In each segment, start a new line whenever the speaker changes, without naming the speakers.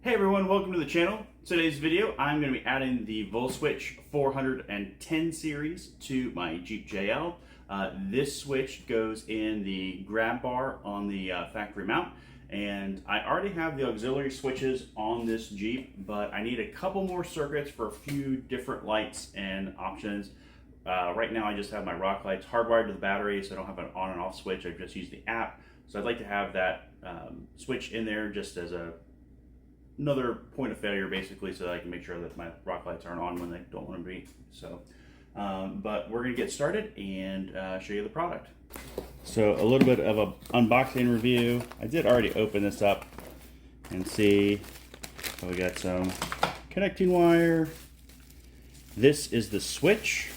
Hey everyone, welcome to the channel. Today's video, I'm going to be adding the Voswitch 410 series to my Jeep JL. This switch goes in the grab bar on the factory mount, and I already have the auxiliary switches on this Jeep, but I need a couple more circuits for a few different lights and options. Right now I just have my rock lights hardwired to the battery, so I don't have an on and off switch. I just use the app. So I'd like to have that switch in there just as another point of failure, basically, so that I can make sure that my rock lights aren't on when they don't want to be. So, but we're gonna get started and show you the product. So a little bit of an unboxing review. I did already open this up and see. So we got some connecting wire. This is the switch.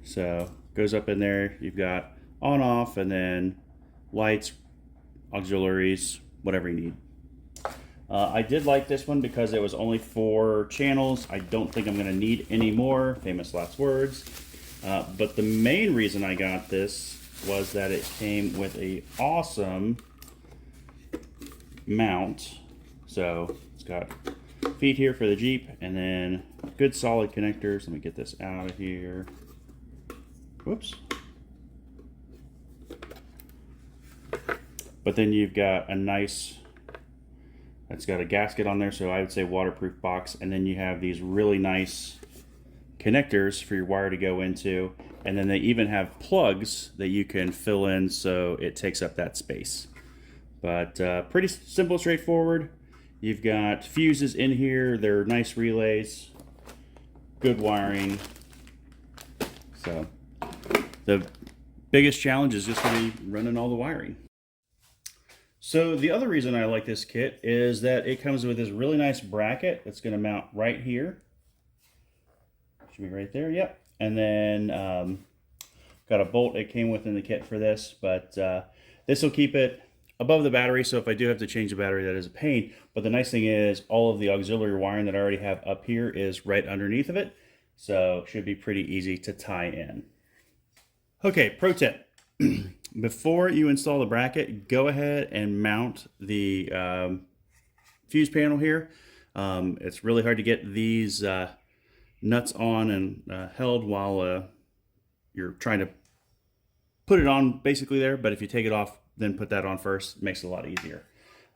So goes up in there. You've got on, off, and then lights, auxiliaries, whatever you need. I did like this one because it was only 4 channels. I don't think I'm going to need any more, famous last words. But the main reason I got this was that it came with a awesome mount. So it's got feet here for the Jeep, and then good solid connectors. Let me get this out of here. Whoops. But then you've got a nice, it's got a gasket on there, so I would say waterproof box. And then you have these really nice connectors for your wire to go into. And then they even have plugs that you can fill in so it takes up that space. But pretty simple, straightforward. You've got fuses in here. They're nice relays, good wiring. So the biggest challenge is just going to be running all the wiring. So the other reason I like this kit is that it comes with this really nice bracket that's going to mount right here. Should be right there, yep. And then got a bolt it came with in the kit for this, but this will keep it above the battery, so if I do have to change the battery, that is a pain. But the nice thing is all of the auxiliary wiring that I already have up here is right underneath of it, so it should be pretty easy to tie in. Okay, pro tip. Before you install the bracket, go ahead and mount the fuse panel here. It's really hard to get these nuts on and held while you're trying to put it on basically there, but if you take it off, then put that on first, it makes it a lot easier.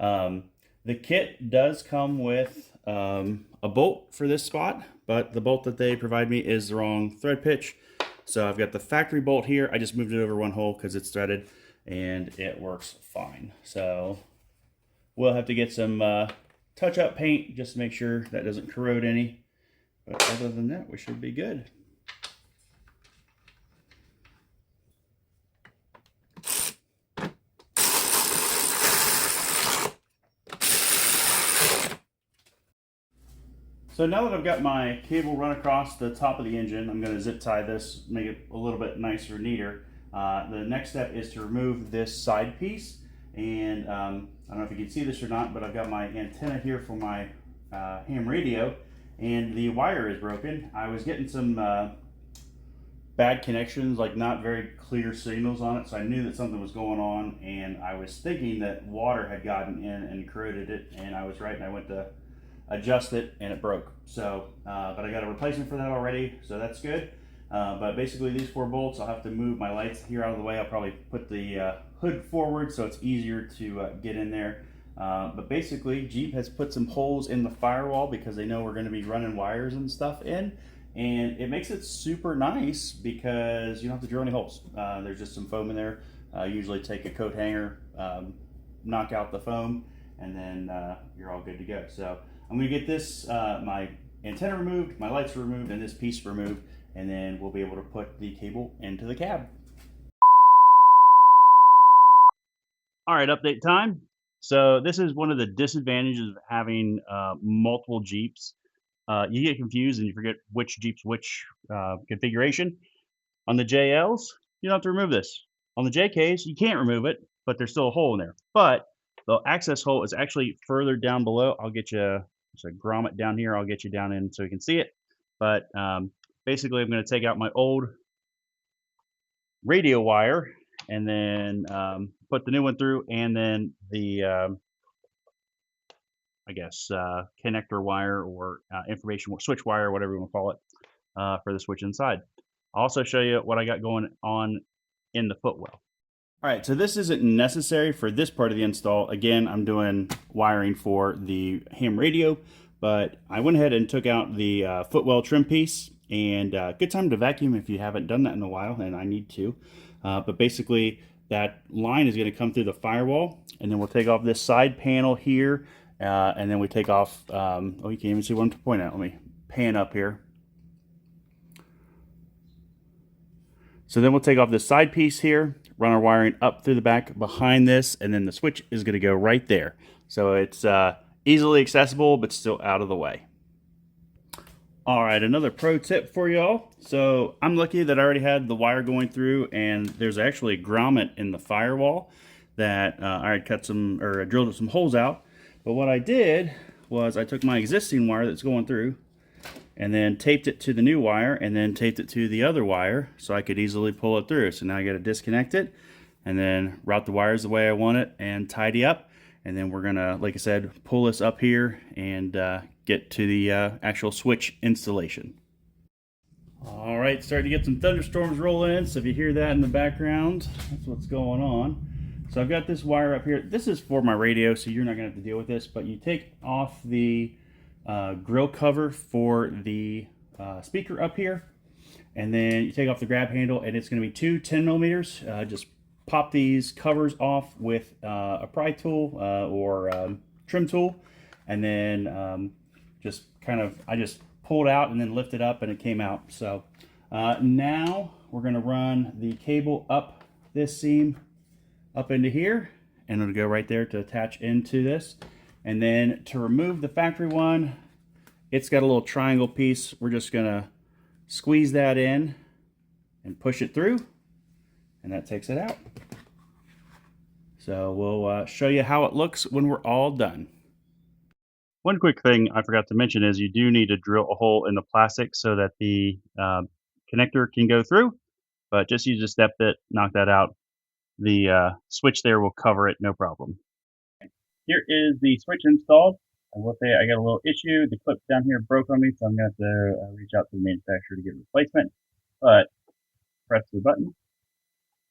The kit does come with a bolt for this spot, but the bolt that they provide me is the wrong thread pitch. So I've got the factory bolt here. I just moved it over one hole because it's threaded and it works fine. So we'll have to get some touch-up paint just to make sure that doesn't corrode any. But other than that, we should be good. So now that I've got my cable run across the top of the engine, I'm going to zip tie this, make it a little bit nicer, neater. The next step is to remove this side piece. And I don't know if you can see this or not, but I've got my antenna here for my ham radio, and the wire is broken. I was getting some bad connections, like not very clear signals on it, so I knew that something was going on, and I was thinking that water had gotten in and corroded it, and I was right, and I went to adjust it and it broke. So but I got a replacement for that already, so that's good. But basically these 4 bolts, I'll have to move my lights here out of the way. I'll probably put the hood forward so it's easier to get in there. But basically Jeep has put some holes in the firewall because they know we're going to be running wires and stuff in, and it makes it super nice because you don't have to drill any holes. There's just some foam in there. Usually take a coat hanger, knock out the foam, and then you're all good to go. So I'm going to get this, my antenna removed, my lights removed, and this piece removed, and then we'll be able to put the cable into the cab. All right, update time. So this is one of the disadvantages of having multiple Jeeps. You get confused and you forget which Jeep's which configuration. On the JLs, you don't have to remove this. On the JKs, you can't remove it, but there's still a hole in there. But the access hole is actually further down below. I'll get you a grommet down here. I'll get you down in so you can see it. But basically, I'm going to take out my old radio wire and then put the new one through, and then the I guess, connector wire or information switch wire, whatever you want to call it, for the switch inside. I'll also show you what I got going on in the footwell. All right, so this isn't necessary for this part of the install. Again, I'm doing wiring for the ham radio, but I went ahead and took out the footwell trim piece, and good time to vacuum if you haven't done that in a while, and I need to. But basically, that line is going to come through the firewall, and then we'll take off this side panel here, and then we take off, oh, you can't even see what I'm pointing at. Let me pan up here. So then we'll take off this side piece here, run our wiring up through the back behind this, and then the switch is going to go right there. So it's easily accessible, but still out of the way. All right, another pro tip for y'all. So I'm lucky that I already had the wire going through, and there's actually a grommet in the firewall that I had cut some, or drilled some holes out. But what I did was I took my existing wire that's going through, and then taped it to the new wire, and then taped it to the other wire so I could easily pull it through. So now I got to disconnect it and then route the wires the way I want it and tidy up. And then we're gonna, like I said, pull this up here and get to the actual switch installation. All right, starting to get some thunderstorms rolling in. So if you hear that in the background, that's what's going on. So I've got this wire up here. This is for my radio, so you're not gonna have to deal with this, but you take off the grill cover for the speaker up here, and then you take off the grab handle, and it's going to be two 10 millimeters. Just pop these covers off with a pry tool or trim tool, and then just kind of, I just pulled out and then lifted up and it came out. So now we're going to run the cable up this seam up into here, and it'll go right there to attach into this. And then to remove the factory one, it's got a little triangle piece. We're just gonna squeeze that in and push it through, and that takes it out. So we'll show you how it looks when we're all done. One quick thing I forgot to mention is you do need to drill a hole in the plastic so that the connector can go through, but just use a step bit, knock that out. The switch there will cover it, no problem. Here is the switch installed. I will say I got a little issue. The clip down here broke on me, so I'm going to have to reach out to the manufacturer to get a replacement. But press the button,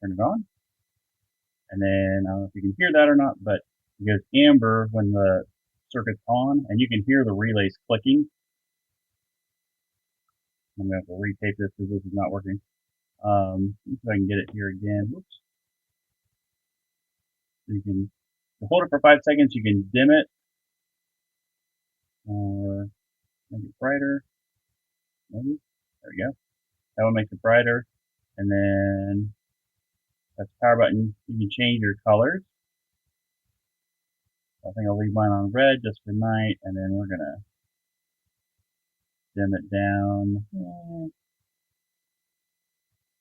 turn it on, and then I don't know if you can hear that or not, but it goes amber when the circuit's on, and you can hear the relays clicking. I'm going to have to retape this because this is not working. See if I can get it here again. Whoops. You can hold it for 5 seconds. You can dim it or make it brighter. Maybe. There we go. That one makes it brighter. And then press the power button. You can change your colors. I think I'll leave mine on red just for night, and then we're gonna dim it down.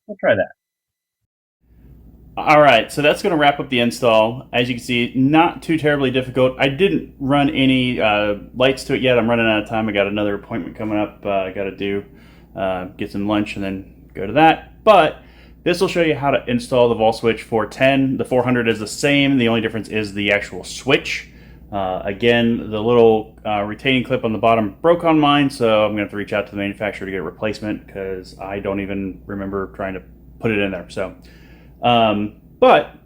We'll try that. All right, so that's going to wrap up the install. As you can see, not too terribly difficult. I didn't run any lights to it yet. I'm running out of time. I got another appointment coming up. I got to do get some lunch and then go to that. But this will show you how to install the Voswitch 410. The 400 is the same. The only difference is the actual switch. Again, the little retaining clip on the bottom broke on mine, so I'm going to have to reach out to the manufacturer to get a replacement because I don't even remember trying to put it in there. So. But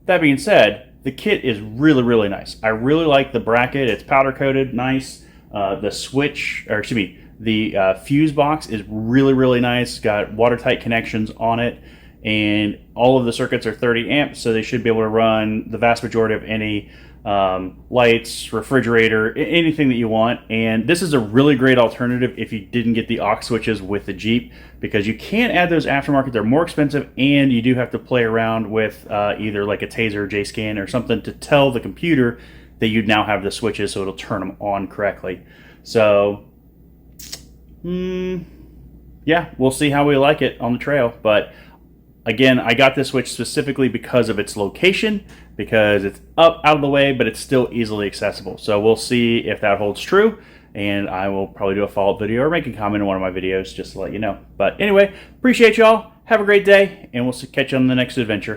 that being said, the kit is really, really nice. I really like the bracket. It's powder coated, nice. The switch, or excuse me, the fuse box is really, really nice. It's got watertight connections on it, and all of the circuits are 30 amps, so they should be able to run the vast majority of any lights, refrigerator, anything that you want. And this is a really great alternative if you didn't get the aux switches with the Jeep, because you can't add those aftermarket. They're more expensive, and you do have to play around with either like a Taser or JScan or something to tell the computer that you now have the switches so it'll turn them on correctly. So yeah, we'll see how we like it on the trail. But again, I got this switch specifically because of its location, because it's up out of the way, but it's still easily accessible. So we'll see if that holds true, and I will probably do a follow-up video or make a comment in one of my videos just to let you know. But anyway, appreciate y'all. Have a great day, and we'll catch you on the next adventure.